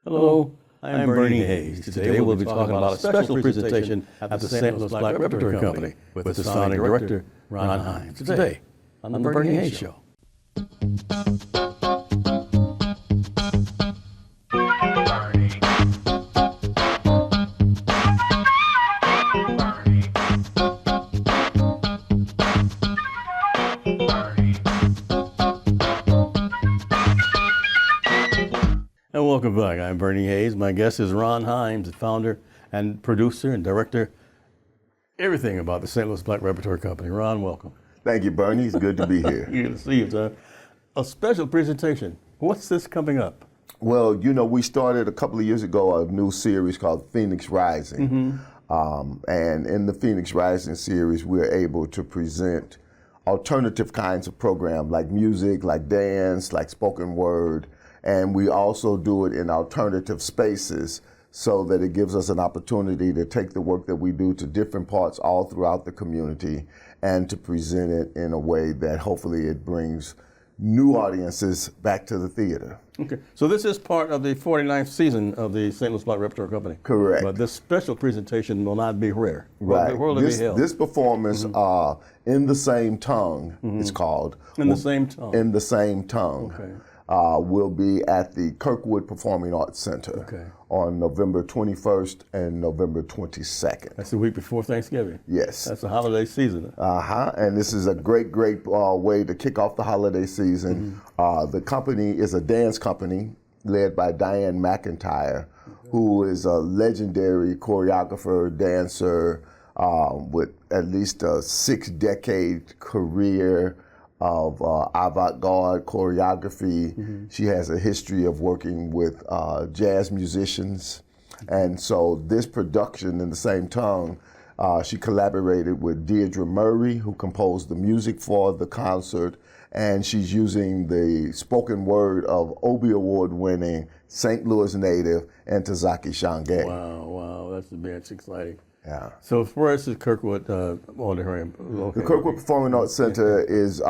Hello, I am Bernie Hayes. Today we'll be talking about a special presentation at the St. Louis Black Repertory Company with its founding director, Ron Himes. Today on the Bernie Hayes Show. And welcome back. I'm Bernie Hayes. My guest is Ron Himes, the founder and producer and director, everything about the St. Louis Black Repertory Company. Ron, welcome. Thank you, Bernie. It's good to be here. Good to see you, sir. A special presentation. What's this coming up? Well, you know, we started a couple of years ago a new series called Phoenix Rising. And in the Phoenix Rising series, we're able to present alternative kinds of programs like music, like dance, like spoken word. And we also do it in alternative spaces so that it gives us an opportunity to take the work that we do to different parts all throughout the community and to present it in a way that hopefully it brings new audiences back to the theater. Okay, so this is part of the 49th season of the St. Louis Black Repertory Company. Correct. But this special presentation will not be rare. Right. Where will it be held? This performance, In the Same Tongue, it's called. In the Same Tongue. In the Same Tongue. Okay. Will be at the Kirkwood Performing Arts Center on November 21st and November 22nd. That's the week before Thanksgiving. Yes. That's the holiday season. And this is a great way to kick off the holiday season. The company is a dance company led by Diane McIntyre, who is a legendary choreographer, dancer with at least a 6-decade career of avant-garde choreography. She has a history of working with jazz musicians. And so this production, In the Same Tongue, she collaborated with Deirdre Murray, who composed the music for the concert, and she's using the spoken word of Obie Award-winning St. Louis native Ntozake Shange. Wow, that's exciting. Yeah. So where is the Kirkwood Auditorium located? The Kirkwood Performing Arts Center is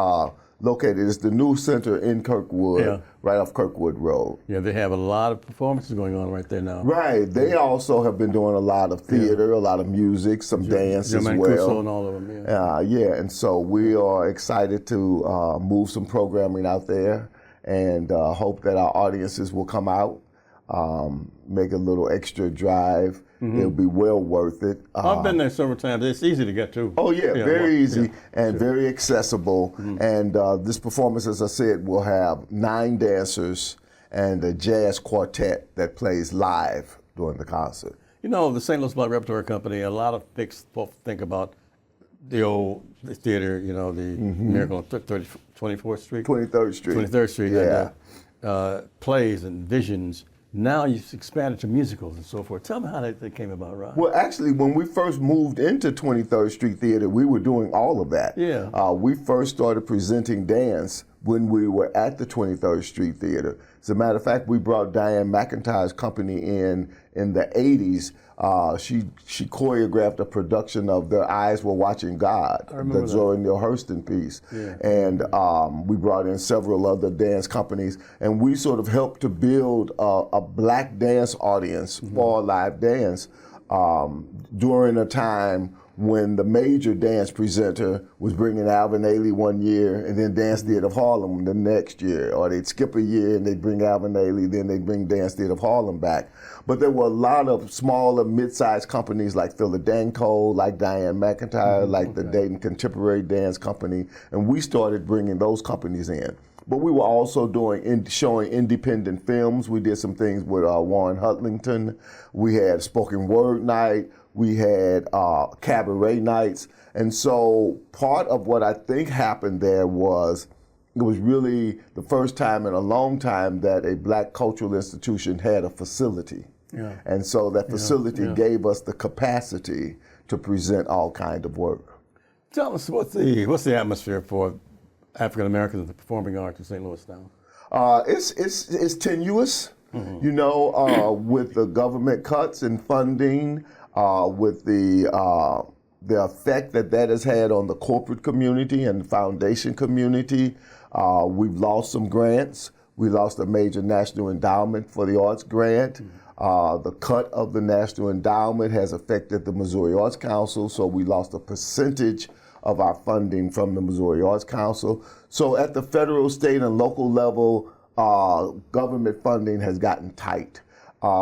located. It's the new center in Kirkwood, right off Kirkwood Road. Yeah, they have a lot of performances going on right there now. Right. They also have been doing a lot of theater, a lot of music, some dance as well. And all of them. And so we are excited to move some programming out there and hope that our audiences will come out, make a little extra drive. It'll be well worth it. I've been there several times. It's easy to get to. Oh yeah, very easy and very accessible. And this performance, as I said, will have 9 dancers and a jazz quartet that plays live during the concert. You know, the St. Louis Black Repertory Company, a lot of folks think about the old theater, you know, the Miracle on 24th Street? 23rd Street. 23rd Street. Yeah. And, plays and visions. Now you've expanded to musicals and so forth. Tell me how that came about, Ron. Well, actually, when we first moved into 23rd Street Theater, we were doing all of that. Yeah. We first started presenting dance when we were at the 23rd Street Theater. As a matter of fact, we brought Diane McIntyre's company in the 80s. She choreographed a production of Their Eyes Were Watching God, the Zora Neale Hurston piece. Yeah. And we brought in several other dance companies, and we sort of helped to build a black dance audience for live dance during a time when the major dance presenter was bringing Alvin Ailey one year and then Dance Theater of Harlem the next year, or they'd skip a year and they'd bring Alvin Ailey, then they'd bring Dance Theater of Harlem back. But there were a lot of smaller, mid-sized companies like Philadanco, like Diane McIntyre, like the Dayton Contemporary Dance Company, and we started bringing those companies in. But we were also showing independent films. We did some things with Warren Hutlington. We had spoken word night. We had cabaret nights. And so part of what I think happened there was it was really the first time in a long time that a black cultural institution had a facility. Yeah. And so that facility gave us the capacity to present all kinds of work. Tell us what's the atmosphere for African Americans in the performing arts in St. Louis now? It's tenuous, you know, with the government cuts and funding, with the effect that has had on the corporate community and foundation community. We've lost some grants. We lost a major National Endowment for the Arts grant. The cut of the National Endowment has affected the Missouri Arts Council, so we lost a percentage of our funding from the Missouri Arts Council. So at the federal, state, and local level, government funding has gotten tight.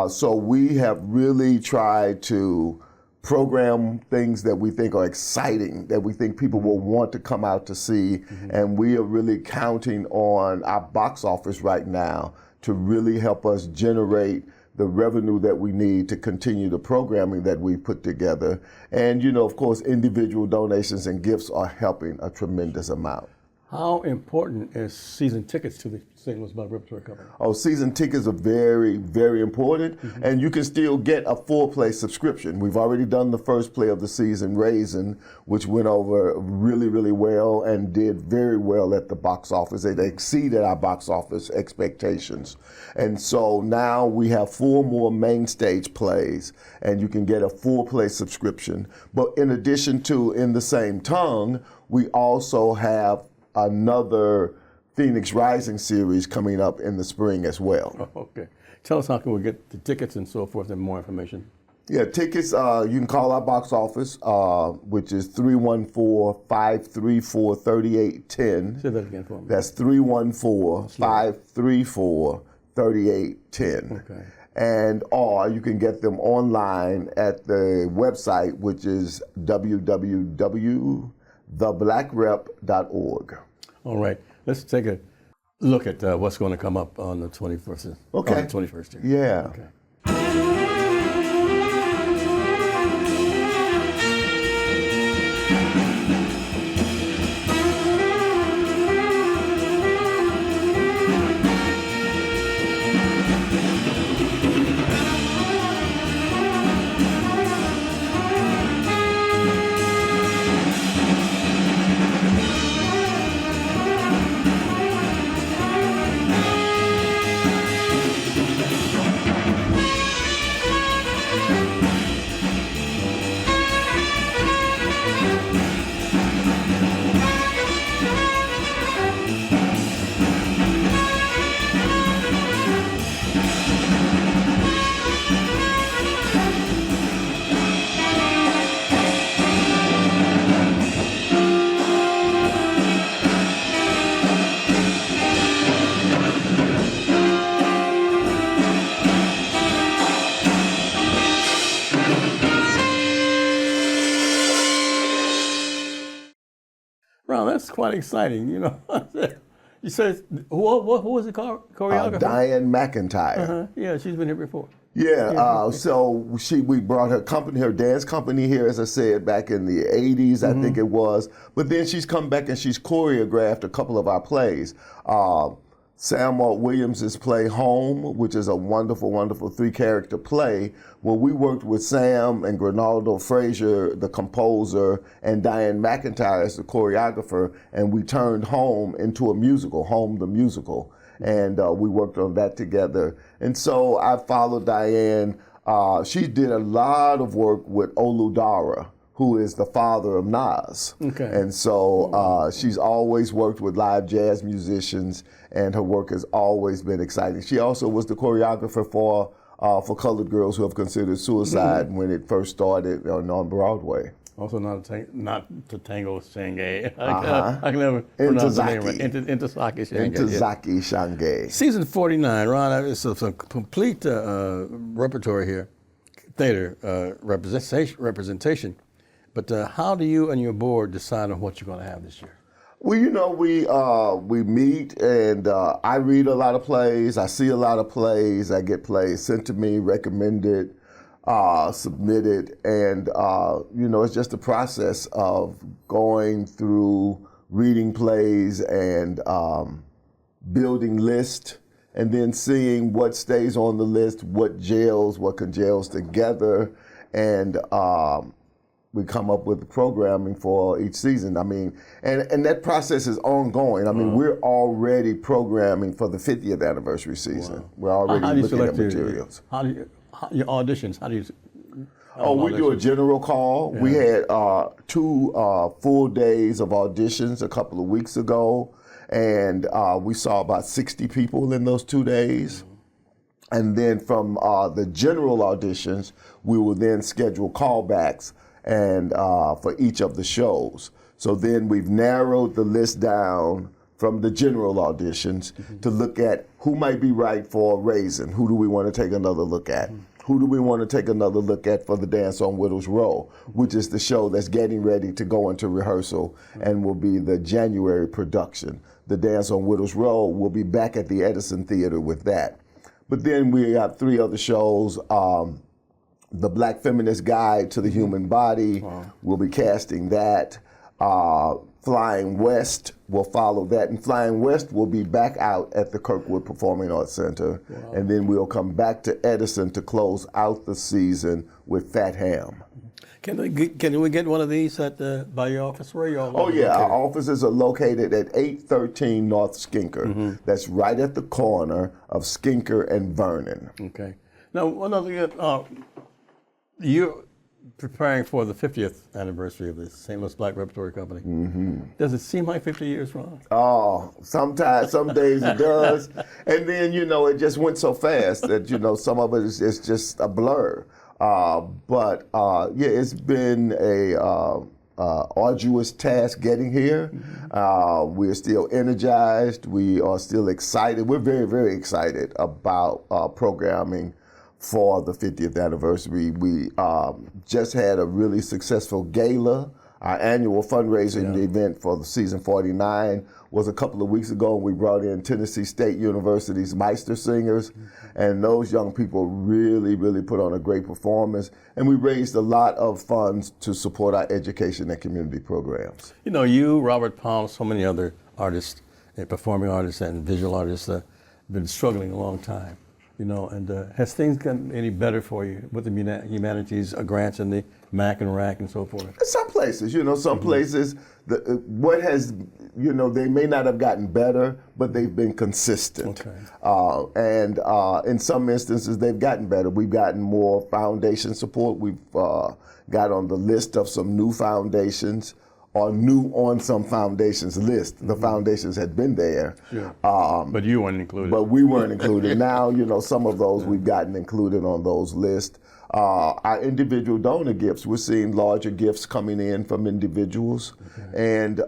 So we have really tried to program things that we think are exciting, that we think people will want to come out to see, and we are really counting on our box office right now to really help us generate the revenue that we need to continue the programming that we put together. And, you know, of course, individual donations and gifts are helping a tremendous amount. How important is season tickets to the St. Louis Black Repertory Company? Oh, season tickets are very, very important, and you can still get a full-play subscription. We've already done the first play of the season, Raisin, which went over really, really well and did very well at the box office. It exceeded our box office expectations. And so now we have 4 more main stage plays, and you can get a full-play subscription. But in addition to In the Same Tongue, we also have another Phoenix Rising series coming up in the spring as well. Oh, okay. Tell us how can we get the tickets and so forth and more information. Yeah, tickets, you can call our box office, which is 314-534-3810. Say that again for me. That's 314-534-3810. Okay. And or you can get them online at the website, which is www.theblackrep.org. All right. Let's take a look at what's going to come up on the 21st. Okay. On the 21st. Yeah. Okay. Wow, that's quite exciting. You know, you said who was the choreographer? Diane McIntyre. Yeah, she's been here before. Yeah, so we brought her company, her dance company here, as I said, back in the 80s, I think it was. But then she's come back and she's choreographed a couple of our plays. Sam Williams' play Home, which is a wonderful, wonderful 3-character play, where we worked with Sam and Grinaldo Frazier, the composer, and Diane McIntyre as the choreographer, and we turned Home into a musical, Home the Musical. And we worked on that together. And so I followed Diane. She did a lot of work with Oludara, who is the father of Nas. Okay. And so she's always worked with live jazz musicians, and her work has always been exciting. She also was the choreographer for Colored Girls Who Have Considered Suicide when it first started on Broadway. Also not to tango Shanghai. I can never pronounce the name right. Intozake Shanghai. Intozake Shanghai. Season 49, Ron, it's a complete repertory here, theater representation. But how do you and your board decide on what you're going to have this year? Well, you know, we meet, and I read a lot of plays. I see a lot of plays. I get plays sent to me, recommended, submitted, and you know, it's just a process of going through reading plays and building lists, and then seeing what stays on the list, what congeals together, and we come up with the programming for each season. I mean, and that process is ongoing. I mean, we're already programming for the 50th anniversary season. Wow. We're already looking at materials. Your auditions, how do you? We do a general call. Yeah. We had 2 full days of auditions a couple of weeks ago, And we saw about 60 people in those 2 days. And then from the general auditions, we will then schedule callbacks and for each of the shows. So then we've narrowed the list down from the general auditions to look at who might be right for Raisin. Who do we want to take another look at? Who do we want to take another look at for the Dance on Widow's Row, which is the show that's getting ready to go into rehearsal and will be the January production. The Dance on Widow's Row will be back at the Edison Theater with that. But then we have 3 other shows. The Black Feminist Guide to the Human Body, we'll be casting that. Flying West will follow that, and Flying West will be back out at the Kirkwood Performing Arts Center, and then we'll come back to Edison to close out the season with Fat Ham. Can we get one of these at by your office? Where are you all? Oh yeah, our offices are located at 813 North Skinker. That's right at the corner of Skinker and Vernon. Okay. Now, one other thing, you're preparing for the 50th anniversary of the St. Louis Black Repertory Company. Does it seem like 50 years, Ron? Oh, sometimes, some days it does. And then, it just went so fast that, some of it is just a blur. But it's been a arduous task getting here. We're still energized. We are still excited. We're very, very excited about programming for the 50th anniversary. We just had a really successful gala. Our annual fundraising event for the season 49 was a couple of weeks ago, and we brought in Tennessee State University's Meister Singers, and those young people really, really put on a great performance, and we raised a lot of funds to support our education and community programs. You, Robert Powell, so many other artists, performing artists and visual artists have been struggling a long time. And has things gotten any better for you with the humanities grants and the MAC and RAC and so forth? Some places, some places, they may not have gotten better, but they've been consistent. Okay. And in some instances, they've gotten better. We've gotten more foundation support. We've got on the list of some new foundations, or new on some foundations list. The foundations had been there. Sure. But you weren't included. But we weren't included. Now, some of those we've gotten included on those lists. Our individual donor gifts, we're seeing larger gifts coming in from individuals. Okay. And,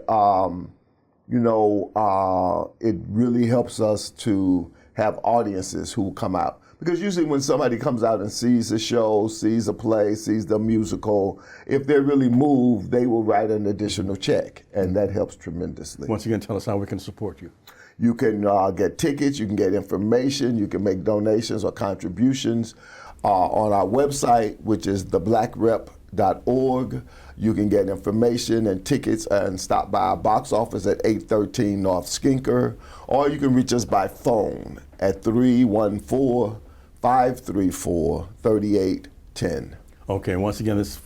it really helps us to have audiences who come out. Because usually when somebody comes out and sees a show, sees a play, sees the musical, if they're really moved, they will write an additional check, and that helps tremendously. Once again, tell us how we can support you. You can get tickets, you can get information, you can make donations or contributions on our website, which is theblackrep.org. You can get information and tickets and stop by our box office at 813 North Skinker, or you can reach us by phone at 314-534-3810. Okay, once again, this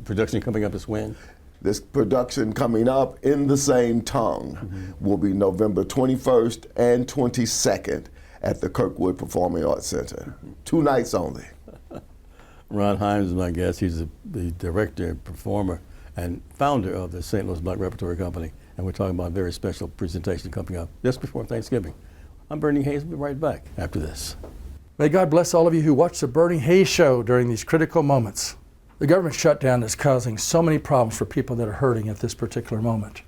production coming up is when? This production coming up in the same tongue will be November 21st and 22nd at the Kirkwood Performing Arts Center. 2 nights only. Ron Himes is my guest. He's the director, performer, and founder of the St. Louis Black Repertory Company. And we're talking about a very special presentation coming up just before Thanksgiving. I'm Bernie Hayes. We'll be right back after this. May God bless all of you who watch the Bernie Hayes Show during these critical moments. The government shutdown is causing so many problems for people that are hurting at this particular moment.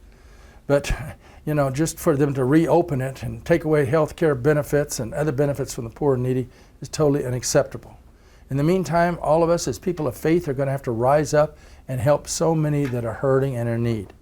But, just for them to reopen it and take away health care benefits and other benefits from the poor and needy is totally unacceptable. In the meantime, all of us as people of faith are going to have to rise up and help so many that are hurting and in need.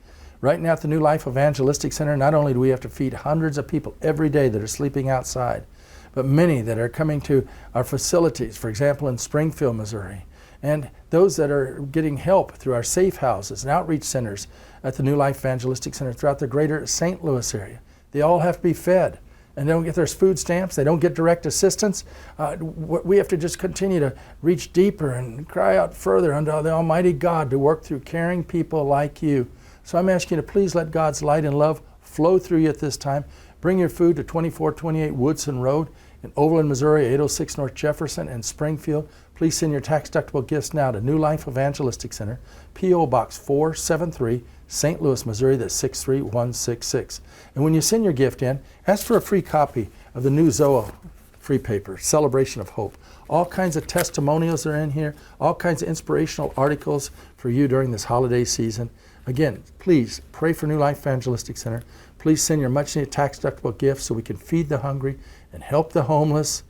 Right now at the New Life Evangelistic Center, not only do we have to feed hundreds of people every day that are sleeping outside, but many that are coming to our facilities, for example in Springfield, Missouri, and those that are getting help through our safe houses and outreach centers at the New Life Evangelistic Center throughout the greater St. Louis area. They all have to be fed, and they don't get their food stamps, they don't get direct assistance. We have to just continue to reach deeper and cry out further unto the Almighty God to work through caring people like you. So I'm asking you to please let God's light and love flow through you at this time. Bring your food to 2428 Woodson Road in Overland, Missouri, 806 North Jefferson, and Springfield. Please send your tax-deductible gifts now to New Life Evangelistic Center, P.O. Box 473, St. Louis, Missouri, that's 63166. And when you send your gift in, ask for a free copy of the new Zoa free paper, Celebration of Hope. All kinds of testimonials are in here, all kinds of inspirational articles for you during this holiday season. Again, please pray for New Life Evangelistic Center. Please send your much-needed tax-deductible gifts so we can feed the hungry and help the homeless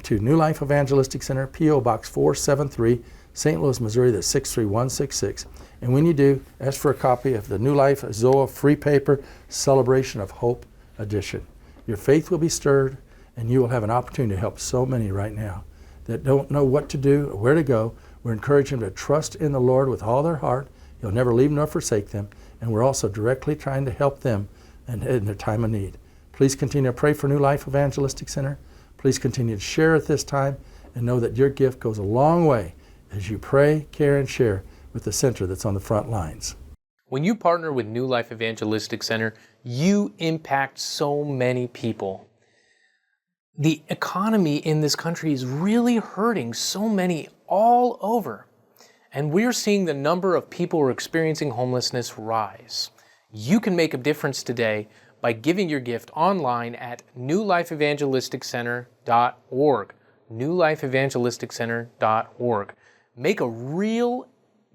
to New Life Evangelistic Center, P.O. Box 473, St. Louis, Missouri, that's 63166. And when you do, ask for a copy of the New Life Zoa free paper, Celebration of Hope edition. Your faith will be stirred, and you will have an opportunity to help so many right now that don't know what to do or where to go. We're encouraging them to trust in the Lord with all their heart. He'll never leave nor forsake them. And we're also directly trying to help them in their time of need. Please continue to pray for New Life Evangelistic Center. Please continue to share at this time and know that your gift goes a long way as you pray, care, and share with the center that's on the front lines. When you partner with New Life Evangelistic Center, you impact so many people. The economy in this country is really hurting so many all over. And we're seeing the number of people who are experiencing homelessness rise. You can make a difference today by giving your gift online at newlifeevangelisticcenter.org. newlifeevangelisticcenter.org. Make a real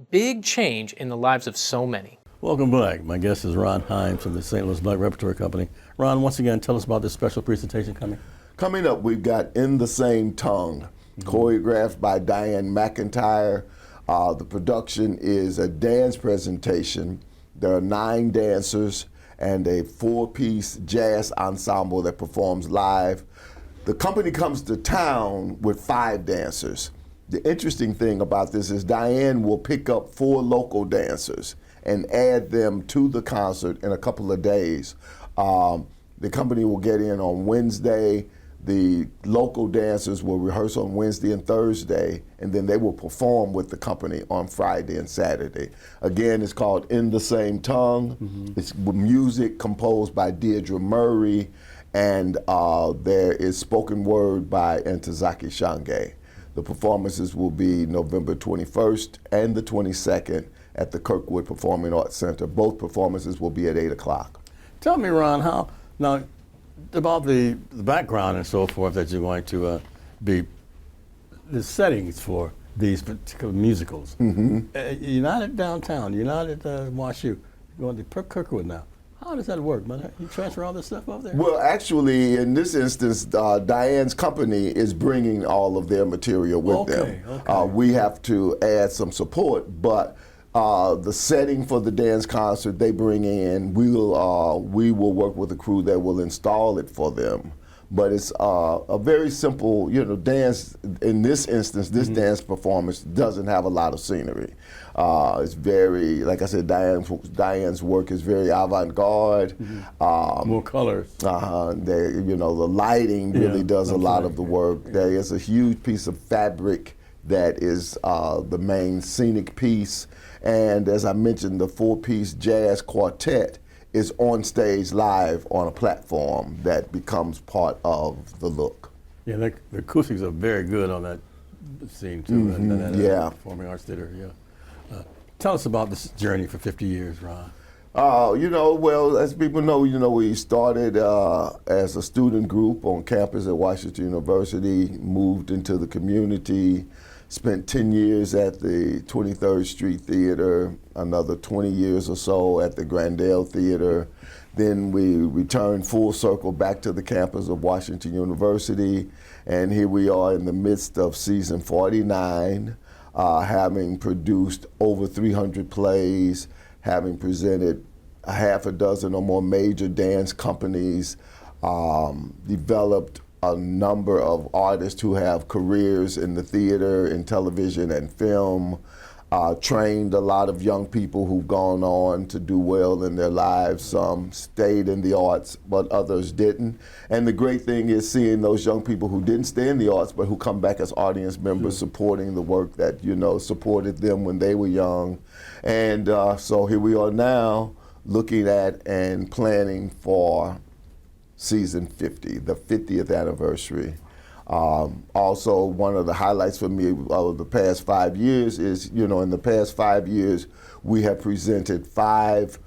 big change in the lives of so many. Welcome back. My guest is Ron Himes from the St. Louis Black Repertory Company. Ron, once again, tell us about this special presentation coming. Coming up, we've got In the Same Tongue, choreographed by Diane McIntyre. The production is a dance presentation. There are 9 dancers and a 4-piece jazz ensemble that performs live. The company comes to town with 5 dancers. The interesting thing about this is Diane will pick up 4 local dancers and add them to the concert in a couple of days. The company will get in on Wednesday. The local dancers will rehearse on Wednesday and Thursday, and then they will perform with the company on Friday and Saturday. Again, it's called In the Same Tongue. It's music composed by Deirdre Murray, and there is spoken word by Ntozake Shange. The performances will be November 21st and the 22nd at the Kirkwood Performing Arts Center. Both performances will be at 8 o'clock. Tell me, Ron, how now about the background and so forth that you're going to be the settings for these particular musicals. You're not at downtown. You're not at WashU. You're going to Kirkwood now. How does that work, man? You transfer all this stuff up there? Well, actually, in this instance, Diane's company is bringing all of their material with them. Okay. We have to add some support, but the setting for the dance concert they bring in, we will work with a crew that will install it for them. But it's a very simple, dance. In this instance, this dance performance doesn't have a lot of scenery. It's very, like I said, Diane's work is very avant-garde. More colors. The lighting really does a lot of the work. There is a huge piece of fabric that is the main scenic piece. And as I mentioned, the 4-piece jazz quartet is on stage live on a platform that becomes part of the look. Yeah, the acoustics are very good on that scene too. Performing Arts Theater, tell us about this journey for 50 years, Ron. Well, as people know, we started as a student group on campus at Washington University, moved into the community, spent 10 years at the 23rd Street Theater, another 20 years or so at the Grandel Theater. Then we returned full circle back to the campus of Washington University, and here we are in the midst of season 49, having produced over 300 plays, having presented a half a dozen or more major dance companies, developed a number of artists who have careers in the theater, in television, and film, trained a lot of young people who've gone on to do well in their lives. Some stayed in the arts, but others didn't. And the great thing is seeing those young people who didn't stay in the arts, but who come back as audience members, supporting the work that, supported them when they were young. And so here we are now, looking at and planning for season 50, the 50th anniversary. Also, one of the highlights for me of the past 5 years is, in the past 5 years, we have presented 5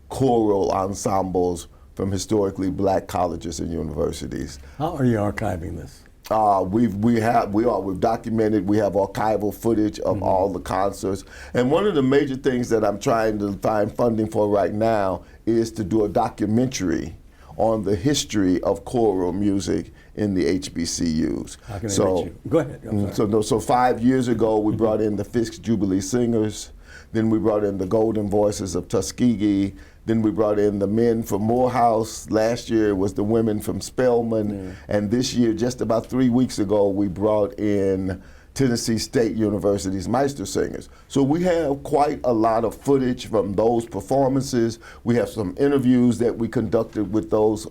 choral ensembles from historically black colleges and universities. How are you archiving this? We've documented. We have archival footage of all the concerts. And one of the major things that I'm trying to find funding for right now is to do a documentary on the history of choral music in the HBCUs. How can I reach you? Go ahead. I'm sorry. So 5 years ago, we brought in the Fisk Jubilee Singers. Then we brought in the Golden Voices of Tuskegee. Then we brought in the men from Morehouse. Last year it was the women from Spelman. And this year, just about 3 weeks ago, we brought in Tennessee State University's Meister Singers. So we have quite a lot of footage from those performances. We have some interviews that we conducted with those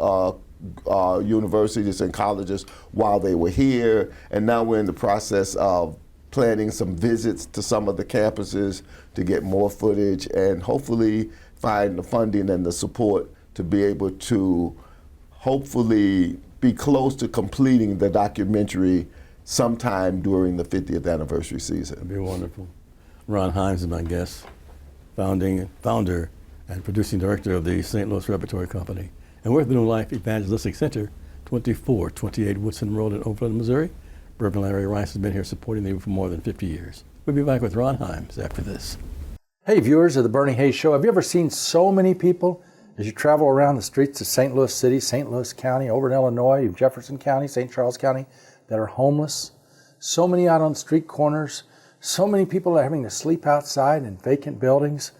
universities and colleges while they were here. And now we're in the process of planning some visits to some of the campuses to get more footage and hopefully find the funding and the support to be able to hopefully be close to completing the documentary sometime during the 50th anniversary season. That'd be wonderful. Ron Himes is my guest, founder and producing director of the St. Louis Repertory Company. And we're at the New Life Evangelistic Center, 2428 Woodson Road in Overland, Missouri. Reverend Larry Rice has been here supporting them for more than 50 years. We'll be back with Ron Himes after this. Hey, viewers of the Bernie Hayes Show, have you ever seen so many people as you travel around the streets of St. Louis City, St. Louis County, over in Illinois, Jefferson County, St. Charles County, that are homeless? So many out on street corners, so many people are having to sleep outside in vacant buildings.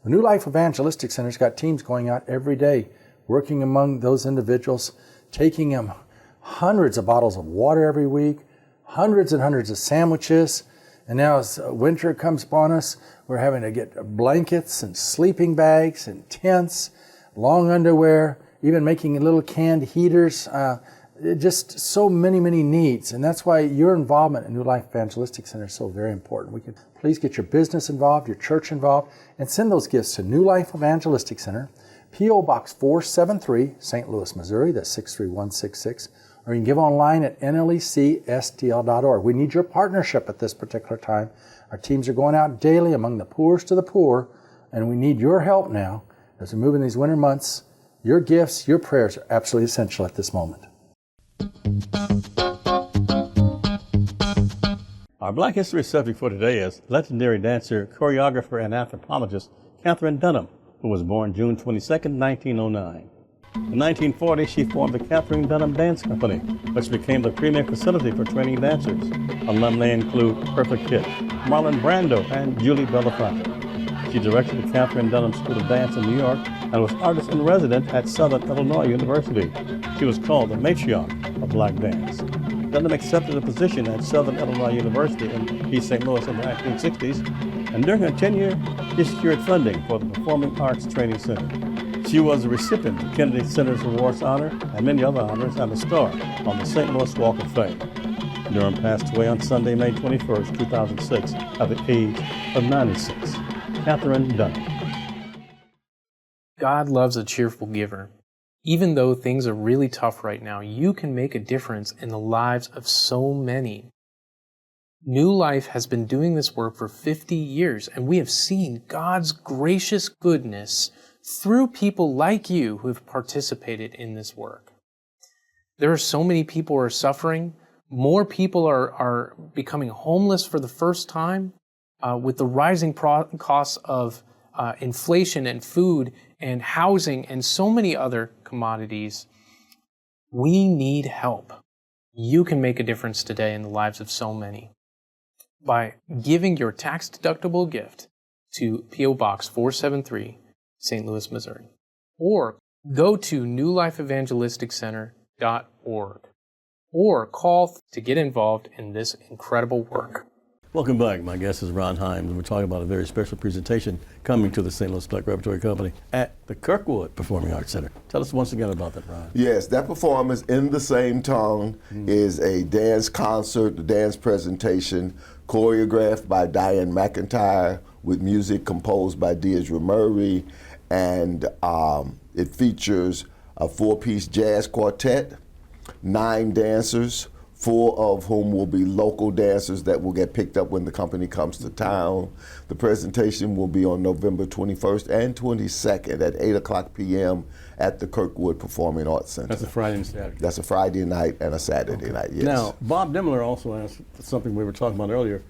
The New Life Evangelistic Center's got teams going out every day, working among those individuals, taking them hundreds of bottles of water every week, hundreds and hundreds of sandwiches. And now as winter comes upon us, we're having to get blankets and sleeping bags and tents, long underwear, even making little canned heaters, just so many, many needs. And that's why your involvement in New Life Evangelistic Center is so very important. Please get your business involved, your church involved, and send those gifts to New Life Evangelistic Center, P.O. Box 473, St. Louis, Missouri, that's 63166. Or you can give online at nlecstl.org. We need your partnership at this particular time. Our teams are going out daily among the poorest to the poor, and we need your help now as we move in these winter months. Your gifts, your prayers are absolutely essential at this moment. Our Black History subject for today is legendary dancer, choreographer, and anthropologist Katherine Dunham, who was born June 22, 1909. In 1940, she formed the Katherine Dunham Dance Company, which became the premier facility for training dancers. Alumni include Perfect Hit, Marlon Brando, and Julie Belafonte. She directed the Katherine Dunham School of Dance in New York and was artist-in-resident at Southern Illinois University. She was called the matriarch of black dance. Dunham accepted a position at Southern Illinois University in East St. Louis in the 1960s, and during her tenure, she secured funding for the Performing Arts Training Center. She was a recipient of Kennedy Center's Awards Honor and many other honors, and a star on the St. Louis Walk of Fame. Durham passed away on Sunday, May 21st, 2006, at the age of 96. Katherine Dunham. God loves a cheerful giver. Even though things are really tough right now, you can make a difference in the lives of so many. New Life has been doing this work for 50 years, and we have seen God's gracious goodness through people like you who have participated in this work. There are so many people who are suffering. More people are becoming homeless for the first time with the rising costs of inflation and food and housing and so many other commodities. We need help. You can make a difference today in the lives of so many by giving your tax-deductible gift to P.O. Box 473, St. Louis, Missouri. Or go to newlifeevangelisticcenter.org or call to get involved in this incredible work. Welcome back. My guest is Ron Himes, and we're talking about a very special presentation coming to the St. Louis Black Repertory Company at the Kirkwood Performing Arts Center. Tell us once again about that, Ron. Yes, that performance, In the Same Tongue, is a dance concert, a dance presentation choreographed by Diane McIntyre with music composed by Deidre Murray, and it features a 4-piece jazz quartet, 9 dancers, 4 of whom will be local dancers that will get picked up when the company comes to town. The presentation will be on November 21st and 22nd at 8 o'clock p.m. at the Kirkwood Performing Arts Center. That's a Friday and Saturday. That's a Friday night and a Saturday night, yes. Now, Bob Demler also asked something we were talking about earlier.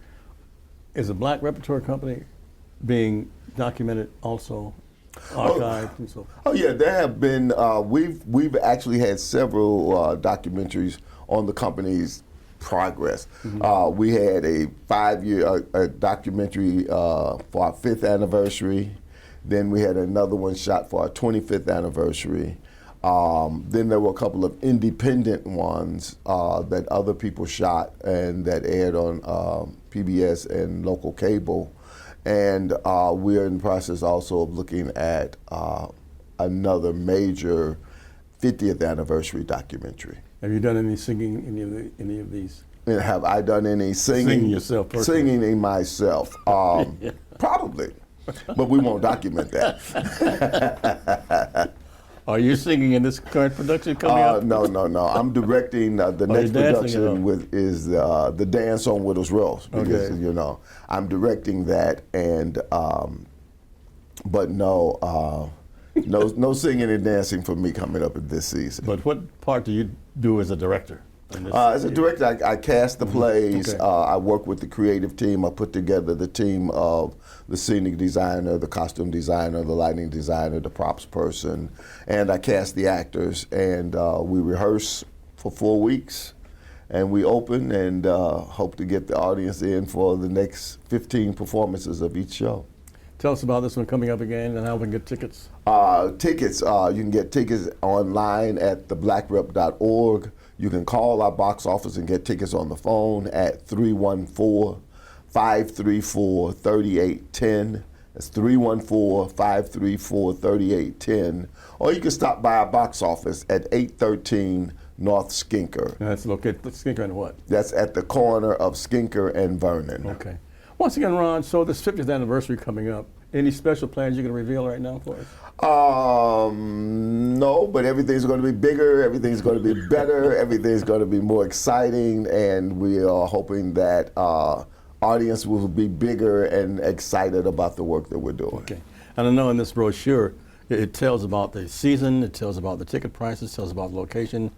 Is the Black Repertory Company being documented also, archived and so forth? Oh yeah, there have been, we've actually had several documentaries on the company's progress. We had a 5-year documentary for our 5th anniversary. Then we had another one shot for our 25th anniversary. Then there were a couple of independent ones that other people shot and that aired on PBS and local cable. And we're in the process also of looking at another major 50th anniversary documentary. Have you done any singing in any of these? And have I done any singing? Singing yourself personally? Singing in myself. Probably, but we won't document that. Are you singing in this current production coming up? No. I'm directing the next production is the dance on Widow's Row because I'm directing that and but no singing and dancing for me coming up in this season. But what part do you do as a director? As a director, I cast the plays. Okay. I work with the creative team. I put together the team of the scenic designer, the costume designer, the lighting designer, the props person, and I cast the actors. And we rehearse for 4 weeks, and we open and hope to get the audience in for the next 15 performances of each show. Tell us about this one coming up again and how we can get tickets. You can get tickets online at theblackrep.org. You can call our box office and get tickets on the phone at 314-534-3810. That's 314-534-3810. Or you can stop by our box office at 813 North Skinker. And that's located at Skinker and what? That's at the corner of Skinker and Vernon. Okay. Once again, Ron, so this 50th anniversary coming up, any special plans you can reveal right now for us? No, but everything's going to be bigger, everything's going to be better, everything's going to be more exciting, and we are hoping that audience will be bigger and excited about the work that we're doing. Okay. And I know in this brochure, it tells about the season, it tells about the ticket prices, it tells about the location.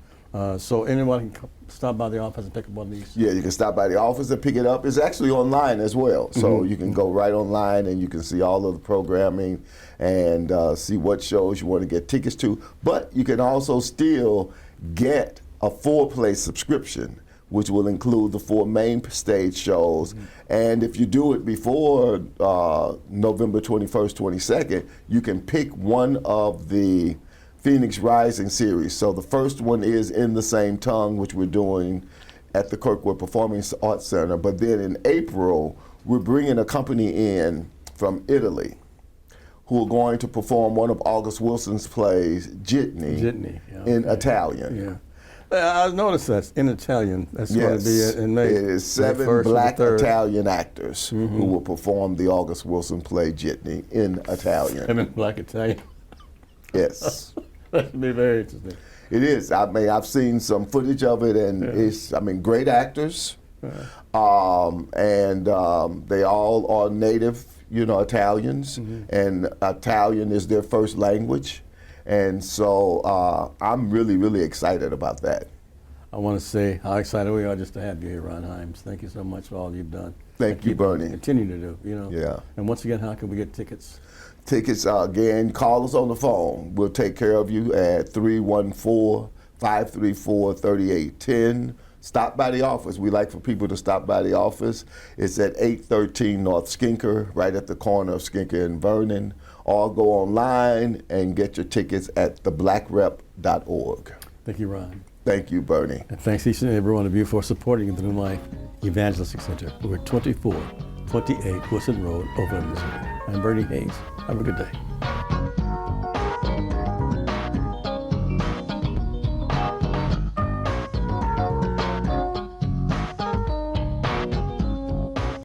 So anyone can stop by the office and pick up one of these? Yeah, you can stop by the office and pick it up. It's actually online as well. So you can go right online and you can see all of the programming and see what shows you want to get tickets to. But you can also still get a 4-play subscription, which will include the 4 main stage shows. And if you do it before November 21st, 22nd, you can pick one of the Phoenix Rising series. So the first one is In the Same Tongue, which we're doing at the Kirkwood Performing Arts Center. But then in April, we're bringing a company in from Italy who are going to perform one of August Wilson's plays, Jitney, in Italian. I noticed that's in Italian. That's going to be in May. It is 7 black Italian actors who will perform the August Wilson play, Jitney, in Italian. 7 black Italian. Yes. That should be very interesting. It is. I mean, I've seen some footage of it, and it's, great actors. And they all are native, Italians, and Italian is their first language. And so I'm really, really excited about that. I want to say how excited we are just to have you here, Ron Himes. Thank you so much for all you've done. Thank you, Bernie. Continue to do, Yeah. And once again, how can we get tickets? Tickets, again, call us on the phone. We'll take care of you at 314-534-3810. Stop by the office. We like for people to stop by the office. It's at 813 North Skinker, right at the corner of Skinker and Vernon. Or go online and get your tickets at theblackrep.org. Thank you, Ron. Thank you, Bernie. And thanks each and every one of you for supporting the New Life Evangelistic Center. We're at 2428 Wilson Road, Overland, Missouri. I'm Bernie Hayes. Have a good day.